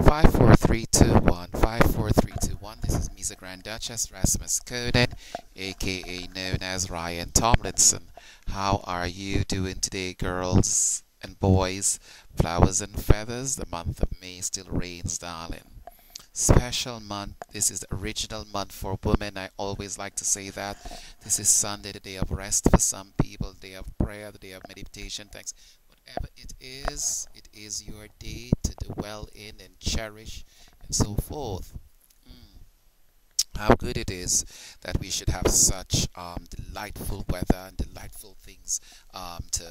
54321. This is MEZA Grand Duchess Rasmus Coden, aka known as Ryan Tomlinson. How are you doing today, girls and boys? Flowers and feathers. The month of May still reigns, darling. Special month. This is the original month for women. I always like to say that. This is Sunday, the day of rest for some people, the day of prayer, the day of meditation. Thanks. Whatever it is your day to dwell in and cherish and so forth. Mm. How good it is that we should have such delightful weather and delightful things to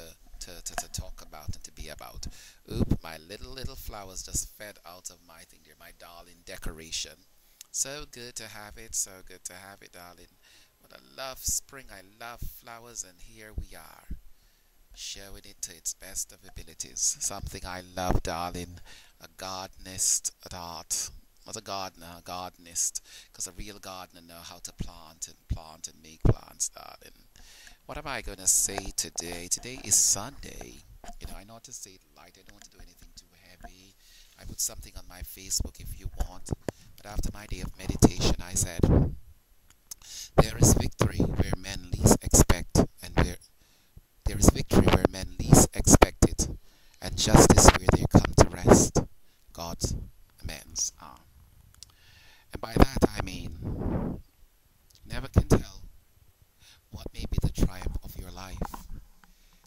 talk about and to be about. Oop, my little flowers just fed out of my thing. They're my darling decoration. So good to have it, so good to have it, darling. But I love spring, I love flowers, and here we are, showing it to its best of abilities. Something I love, darling. A gardenist at heart. Not a gardener, a gardenist. Because a real gardener know how to plant and make plants, darling. What am I going to say today? Today is Sunday. You know, I know how to say it light. I don't want to do anything too heavy. I put something on my Facebook if you want. But after my day of meditation, I said, there is victory where men least expect, and where there is victory where men least expect it, and justice where they come to rest. God's amends are. And by that I mean, never can tell what may be the triumph of your life.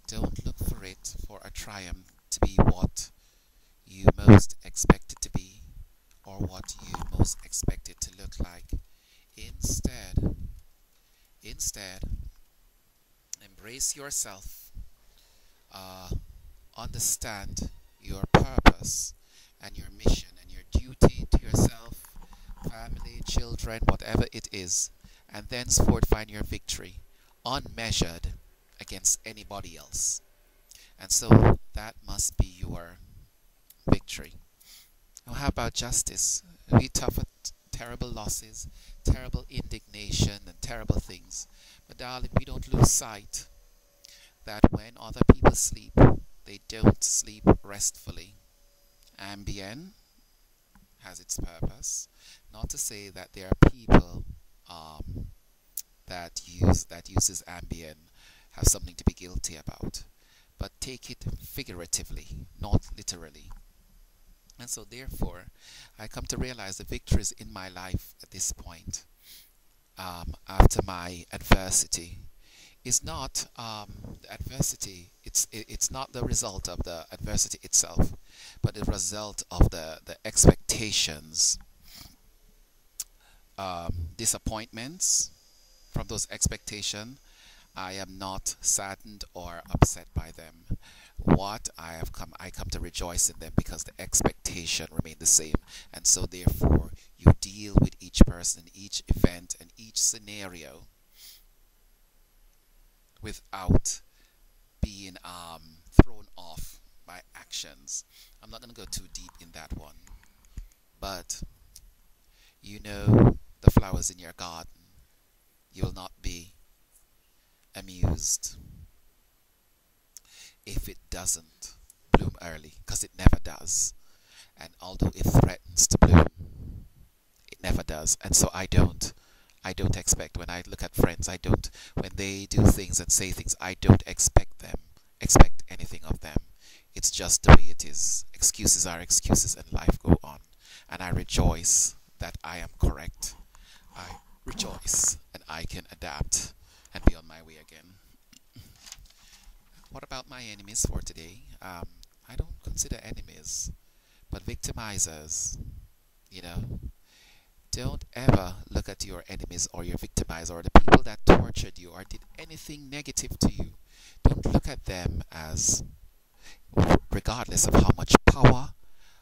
Don't look for it, for a triumph to be what you most expect it to be, or what you most expect it to look like. Instead, embrace yourself, uh, understand your purpose and your mission and your duty to yourself, family, children, whatever it is, and thenceforth find your victory unmeasured against anybody else. And so that must be your victory. Now, how about justice? We suffer terrible losses, terrible indignation, and terrible things. But darling, we don't lose sight that when other people sleep, they don't sleep restfully. Ambien has its purpose. Not to say that there are people that uses Ambien have something to be guilty about, but take it figuratively, not literally. And so therefore, I come to realize the victories in my life at this point, after my adversity, is not the adversity. It's not the result of the adversity itself, but the result of the expectations, disappointments. From those expectations, I am not saddened or upset by them. I come to rejoice in them because the expectation remain the same, and so therefore you deal with each person, each event, and each scenario without being thrown off by actions. I'm not going to go too deep in that one, but you know the flowers in your garden. You will not be amused if it doesn't bloom early, because it never does. And although it threatens to bloom, it never does. And so I don't expect, when I look at friends, when they do things and say things, I don't expect anything of them. It's just the way it is. Excuses are excuses, and life go on. And I rejoice that I am correct. I rejoice and I can adapt and be on my way again. What about my enemies for today? I don't consider enemies, but victimizers. You know, don't ever look at your enemies or your victimizers or the people that tortured you or did anything negative to you. Don't look at them as, regardless of how much power,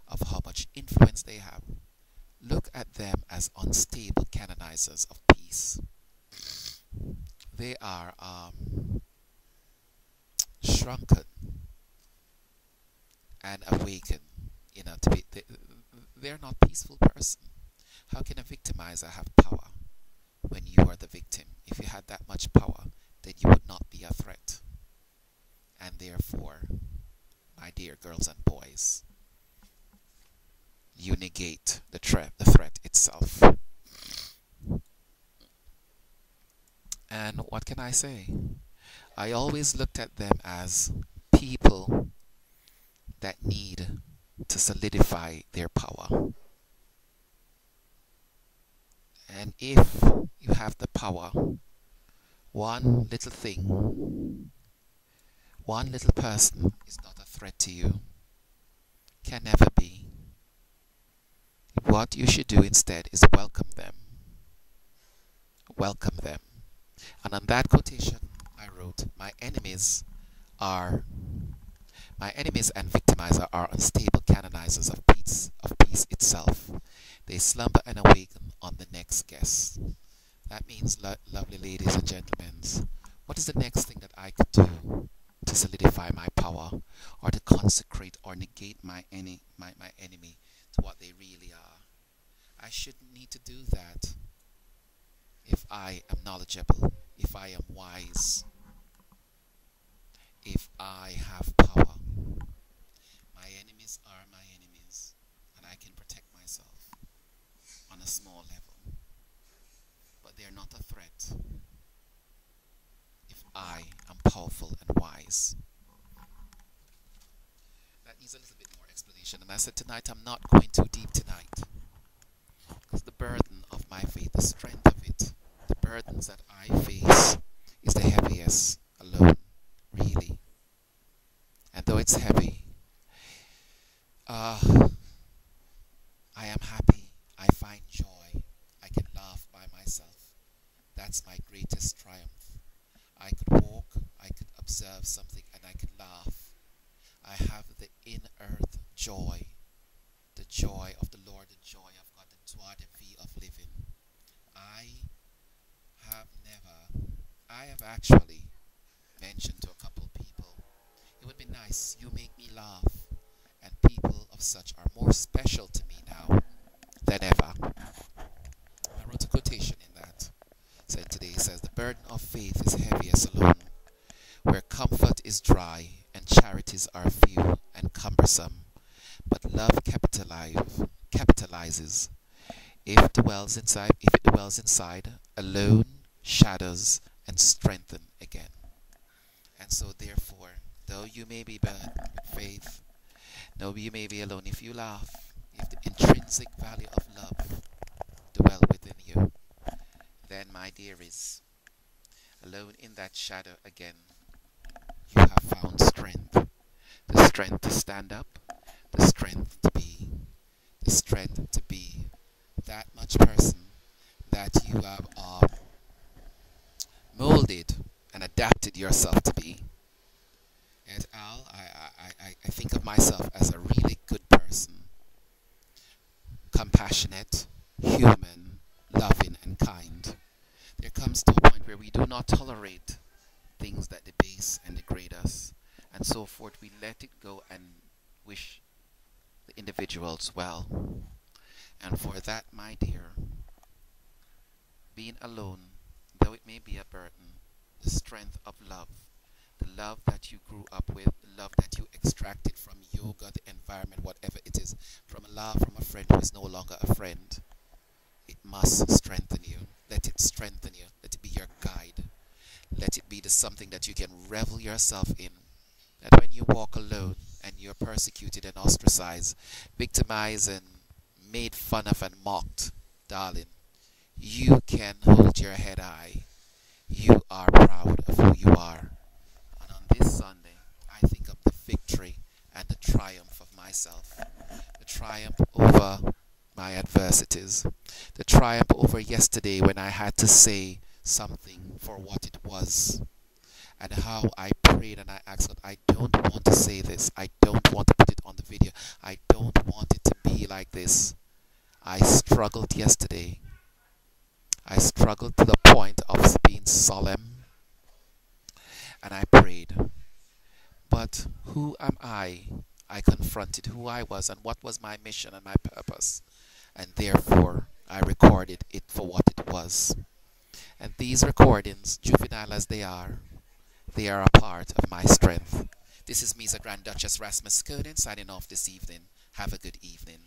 of how much influence they have, look at them as unstable canonizers of peace. They are shrunken and awakened. You know, they're not peaceful person. How can a victimizer have power when you are the victim? If you had that much power, then you would not be a threat. And therefore, my dear girls and boys, you negate the threat itself. And what can I say? I always looked at them as people that need to solidify their power. And if you have the power, one little thing, one little person is not a threat to you, can never be. What you should do instead is welcome them. Welcome them. And on that quotation, I wrote, are my enemies and victimizer are unstable canonizers of peace itself. They slumber and awaken on the next guess. That means, lovely ladies and gentlemen, what is the next thing that I could do to solidify my power, or to consecrate or negate my enemy to what they really are? I shouldn't need to do that if I am knowledgeable, if I am wise, if I have power. My enemies are my enemies, and I can protect myself on a small level. But they are not a threat if I am powerful and wise. That needs a little bit more explanation. And I said tonight I'm not going too deep tonight, because the burden of my faith, the strength of it, the burdens that I face is the heaviest alone, really. And though it's heavy, I am happy. I find joy. I can laugh by myself. That's my greatest triumph. I could walk, I could observe something, and I could laugh. I have the in-earth joy, the joy of the Lord, the joy of God, the joie de vie of living. I have actually mentioned to a couple people, it would be nice, you make me laugh, and people of such are more special to me now than ever. I wrote a quotation in that. Said today, it says, the burden of faith is heaviest alone, where comfort is dry and charities are few and cumbersome, but love capitalizes. If it dwells inside, alone shadows and strengthen again. And so therefore, though you may be burdened with faith, though you may be alone, if you laugh, if the intrinsic value of love dwell within you, then my dearies, alone in that shadow again, you have found strength. The strength to stand up, the strength to be, the strength to be that much person that you have molded and adapted yourself to be. And Al, I think of myself as a really good person, compassionate, human, loving, and kind. There comes to a point where we do not tolerate things that debase and degrade us, and so forth. We let it go and wish the individuals well. And for that, my dear, being alone, though it may be a burden, the strength of love, the love that you grew up with, the love that you extracted from yoga, the environment, whatever it is, from a love from a friend who is no longer a friend, it must strengthen you. Let it strengthen you. Let it be your guide. Let it be the something that you can revel yourself in. That when you walk alone and you're persecuted and ostracized, victimized and made fun of and mocked, darling, you can hold your head high. You are proud of who you are. And on this Sunday, I think of the victory and the triumph of myself. The triumph over my adversities. The triumph over yesterday when I had to say something for what it was. And how I prayed and I asked God, I don't want to say this. I don't want to put it on the video. I don't want it to be like this. I struggled yesterday. I struggled to the point of being solemn. And I prayed. But who am I? I confronted who I was and what was my mission and my purpose. And therefore, I recorded it for what it was. And these recordings, juvenile as they are a part of my strength. This is MEZA Grand Duchess Rasmus Coden signing off this evening. Have a good evening.